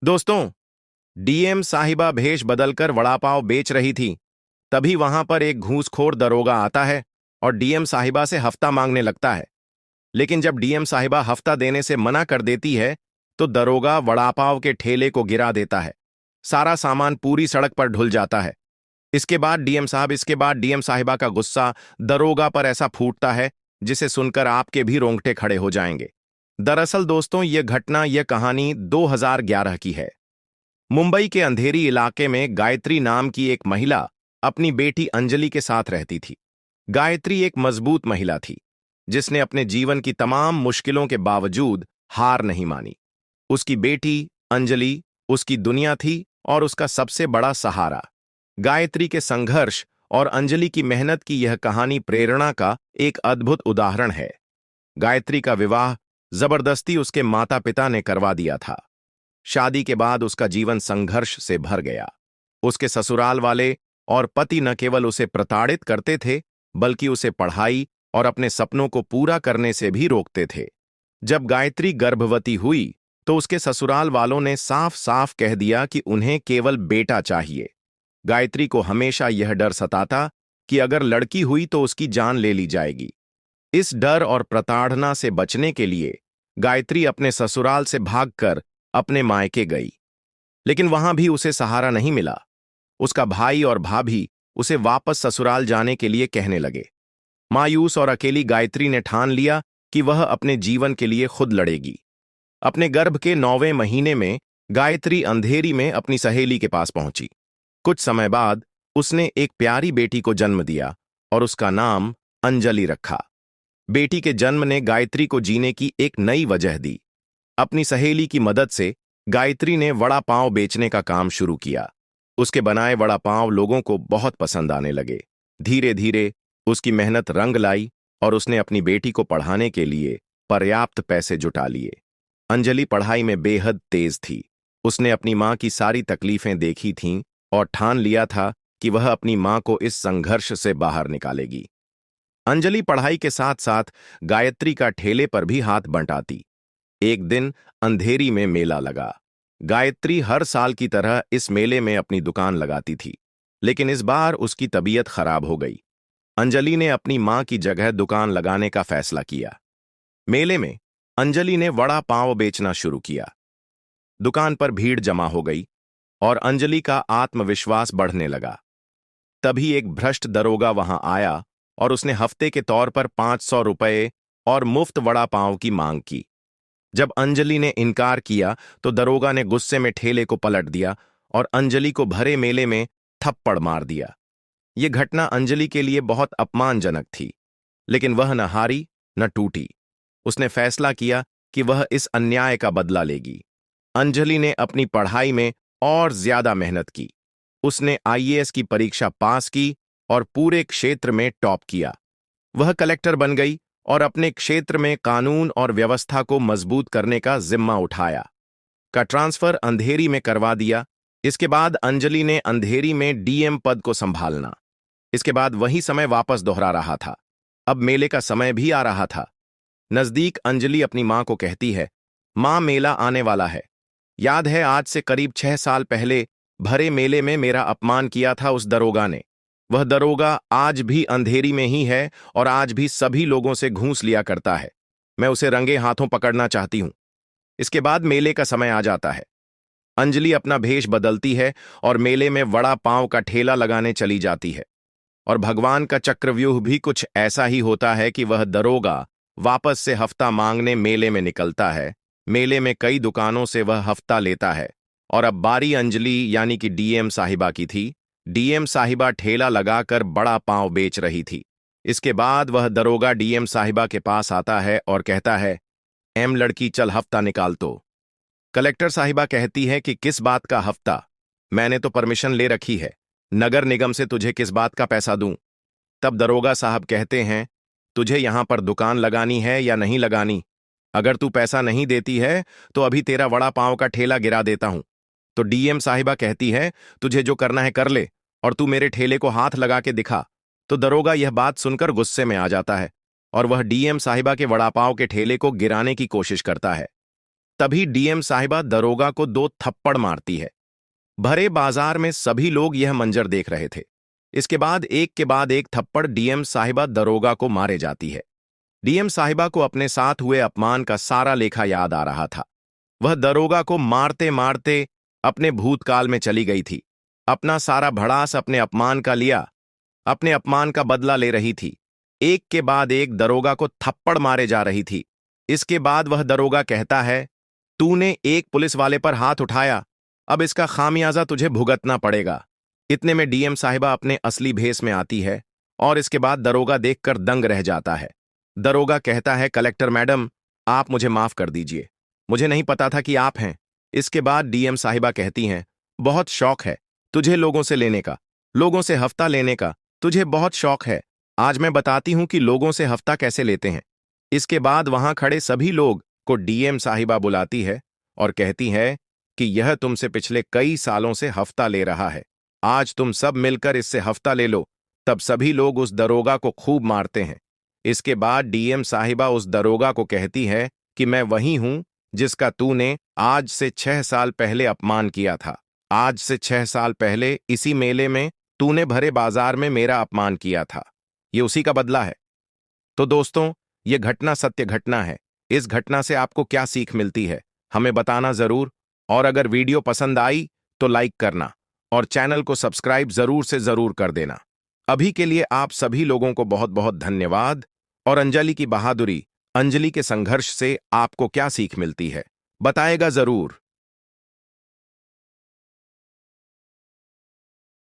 दोस्तों, डीएम साहिबा भेष बदलकर वड़ा पाव बेच रही थी। तभी वहां पर एक घूसखोर दरोगा आता है और डीएम साहिबा से हफ्ता मांगने लगता है। लेकिन जब डीएम साहिबा हफ्ता देने से मना कर देती है, तो दरोगा वड़ा पाव के ठेले को गिरा देता है। सारा सामान पूरी सड़क पर ढुल जाता है। इसके बाद डीएम साहिबा का गुस्सा दरोगा पर ऐसा फूटता है जिसे सुनकर आपके भी रोंगटे खड़े हो जाएंगे। दरअसल दोस्तों, यह कहानी 2011 की है। मुंबई के अंधेरी इलाके में गायत्री नाम की एक महिला अपनी बेटी अंजलि के साथ रहती थी। गायत्री एक मजबूत महिला थी, जिसने अपने जीवन की तमाम मुश्किलों के बावजूद हार नहीं मानी। उसकी बेटी अंजलि उसकी दुनिया थी और उसका सबसे बड़ा सहारा। गायत्री के संघर्ष और अंजलि की मेहनत की यह कहानी प्रेरणा का एक अद्भुत उदाहरण है। गायत्री का विवाह जबरदस्ती उसके माता पिता ने करवा दिया था। शादी के बाद उसका जीवन संघर्ष से भर गया। उसके ससुराल वाले और पति न केवल उसे प्रताड़ित करते थे, बल्कि उसे पढ़ाई और अपने सपनों को पूरा करने से भी रोकते थे। जब गायत्री गर्भवती हुई, तो उसके ससुराल वालों ने साफ साफ कह दिया कि उन्हें केवल बेटा चाहिए। गायत्री को हमेशा यह डर सताता कि अगर लड़की हुई तो उसकी जान ले ली जाएगी। इस डर और प्रताड़ना से बचने के लिए गायत्री अपने ससुराल से भागकर अपने मायके गई। लेकिन वहां भी उसे सहारा नहीं मिला। उसका भाई और भाभी उसे वापस ससुराल जाने के लिए कहने लगे। मायूस और अकेली गायत्री ने ठान लिया कि वह अपने जीवन के लिए खुद लड़ेगी। अपने गर्भ के 9वें महीने में गायत्री अंधेरी में अपनी सहेली के पास पहुंची। कुछ समय बाद उसने एक प्यारी बेटी को जन्म दिया और उसका नाम अंजलि रखा। बेटी के जन्म ने गायत्री को जीने की एक नई वजह दी। अपनी सहेली की मदद से गायत्री ने वड़ा पाव बेचने का काम शुरू किया। उसके बनाए वड़ा पाव लोगों को बहुत पसंद आने लगे। धीरे धीरे उसकी मेहनत रंग लाई और उसने अपनी बेटी को पढ़ाने के लिए पर्याप्त पैसे जुटा लिए। अंजलि पढ़ाई में बेहद तेज थी। उसने अपनी मां की सारी तकलीफें देखी थीं और ठान लिया था कि वह अपनी मां को इस संघर्ष से बाहर निकालेगी। अंजलि पढ़ाई के साथ साथ गायत्री का ठेले पर भी हाथ बंटाती। एक दिन अंधेरी में मेला लगा। गायत्री हर साल की तरह इस मेले में अपनी दुकान लगाती थी, लेकिन इस बार उसकी तबीयत खराब हो गई। अंजलि ने अपनी मां की जगह दुकान लगाने का फैसला किया। मेले में अंजलि ने वड़ा पाव बेचना शुरू किया। दुकान पर भीड़ जमा हो गई और अंजलि का आत्मविश्वास बढ़ने लगा। तभी एक भ्रष्ट दरोगा वहां आया और उसने हफ्ते के तौर पर 500 रुपये और मुफ्त वड़ा पाव की मांग की। जब अंजलि ने इनकार किया, तो दरोगा ने गुस्से में ठेले को पलट दिया और अंजलि को भरे मेले में थप्पड़ मार दिया। यह घटना अंजलि के लिए बहुत अपमानजनक थी, लेकिन वह न हारी न टूटी। उसने फैसला किया कि वह इस अन्याय का बदला लेगी। अंजलि ने अपनी पढ़ाई में और ज्यादा मेहनत की। उसने आईएएस की परीक्षा पास की और पूरे क्षेत्र में टॉप किया। वह कलेक्टर बन गई और अपने क्षेत्र में कानून और व्यवस्था को मजबूत करने का जिम्मा उठाया। का ट्रांसफर अंधेरी में करवा दिया। इसके बाद अंजलि ने अंधेरी में डीएम पद को संभालना। इसके बाद वही समय वापस दोहरा रहा था। अब मेले का समय भी आ रहा था। नजदीक अंजलि अपनी मां को कहती है, मां, मेला आने वाला है। याद है, आज से करीब 6 साल पहले भरे मेले में मेरा अपमान किया था उस दरोगा ने। वह दरोगा आज भी अंधेरी में ही है और आज भी सभी लोगों से घूस लिया करता है। मैं उसे रंगे हाथों पकड़ना चाहती हूं। इसके बाद मेले का समय आ जाता है। अंजलि अपना भेष बदलती है और मेले में वड़ा पाव का ठेला लगाने चली जाती है। और भगवान का चक्रव्यूह भी कुछ ऐसा ही होता है कि वह दरोगा वापस से हफ्ता मांगने मेले में निकलता है। मेले में कई दुकानों से वह हफ्ता लेता है और अब बारी अंजलि यानी कि डीएम साहिबा की थी। डीएम साहिबा ठेला लगाकर बड़ा पाव बेच रही थी। इसके बाद वह दरोगा डीएम साहिबा के पास आता है और कहता है, एम लड़की, चल हफ्ता निकाल। तो कलेक्टर साहिबा कहती है कि किस बात का हफ्ता? मैंने तो परमिशन ले रखी है। नगर निगम से तुझे किस बात का पैसा दूं? तब दरोगा साहब कहते हैं, तुझे यहां पर दुकान लगानी है या नहीं लगानी? अगर तू पैसा नहीं देती है तो अभी तेरा वड़ा पाव का ठेला गिरा देता हूं। तो डीएम साहिबा कहती है, तुझे जो करना है कर ले और तू मेरे ठेले को हाथ लगा के दिखा। तो दरोगा यह बात सुनकर गुस्से में आ जाता है और वह डीएम साहिबा के वड़ा पाव के ठेले को गिराने की कोशिश करता है। तभी डीएम साहिबा दरोगा को 2 थप्पड़ मारती है। भरे बाजार में सभी लोग यह मंजर देख रहे थे। इसके बाद एक थप्पड़ डीएम साहिबा दरोगा को मारे जाती है। डीएम साहिबा को अपने साथ हुए अपमान का सारा लेखा याद आ रहा था। वह दरोगा को मारते मारते अपने भूतकाल में चली गई थी। अपना सारा भड़ास अपने अपमान का लिया, अपने अपमान का बदला ले रही थी। एक के बाद एक दरोगा को थप्पड़ मारे जा रही थी। इसके बाद वह दरोगा कहता है, तूने एक पुलिस वाले पर हाथ उठाया, अब इसका खामियाजा तुझे भुगतना पड़ेगा। इतने में डीएम साहिबा अपने असली भेस में आती है और इसके बाद दरोगा देखकर दंग रह जाता है। दरोगा कहता है, कलेक्टर मैडम, आप मुझे माफ कर दीजिए, मुझे नहीं पता था कि आप हैं। इसके बाद डीएम साहिबा कहती हैं, बहुत शौक है तुझे लोगों से लेने का, लोगों से हफ्ता लेने का तुझे बहुत शौक है। आज मैं बताती हूं कि लोगों से हफ्ता कैसे लेते हैं। इसके बाद वहां खड़े सभी लोग को डीएम साहिबा बुलाती है और कहती है कि यह तुमसे पिछले कई सालों से हफ्ता ले रहा है, आज तुम सब मिलकर इससे हफ्ता ले लो। तब सभी लोग उस दरोगा को खूब मारते हैं। इसके बाद डीएम साहिबा उस दरोगा को कहती है कि मैं वही हूं जिसका तूने आज से 6 साल पहले अपमान किया था। आज से 6 साल पहले इसी मेले में तूने भरे बाजार में मेरा अपमान किया था। ये उसी का बदला है। तो दोस्तों, ये घटना सत्य घटना है। इस घटना से आपको क्या सीख मिलती है, हमें बताना जरूर। और अगर वीडियो पसंद आई तो लाइक करना और चैनल को सब्सक्राइब जरूर से जरूर कर देना। अभी के लिए आप सभी लोगों को बहुत बहुत धन्यवाद। और अंजलि की बहादुरी, अंजलि के संघर्ष से आपको क्या सीख मिलती है, बताएगा जरूर।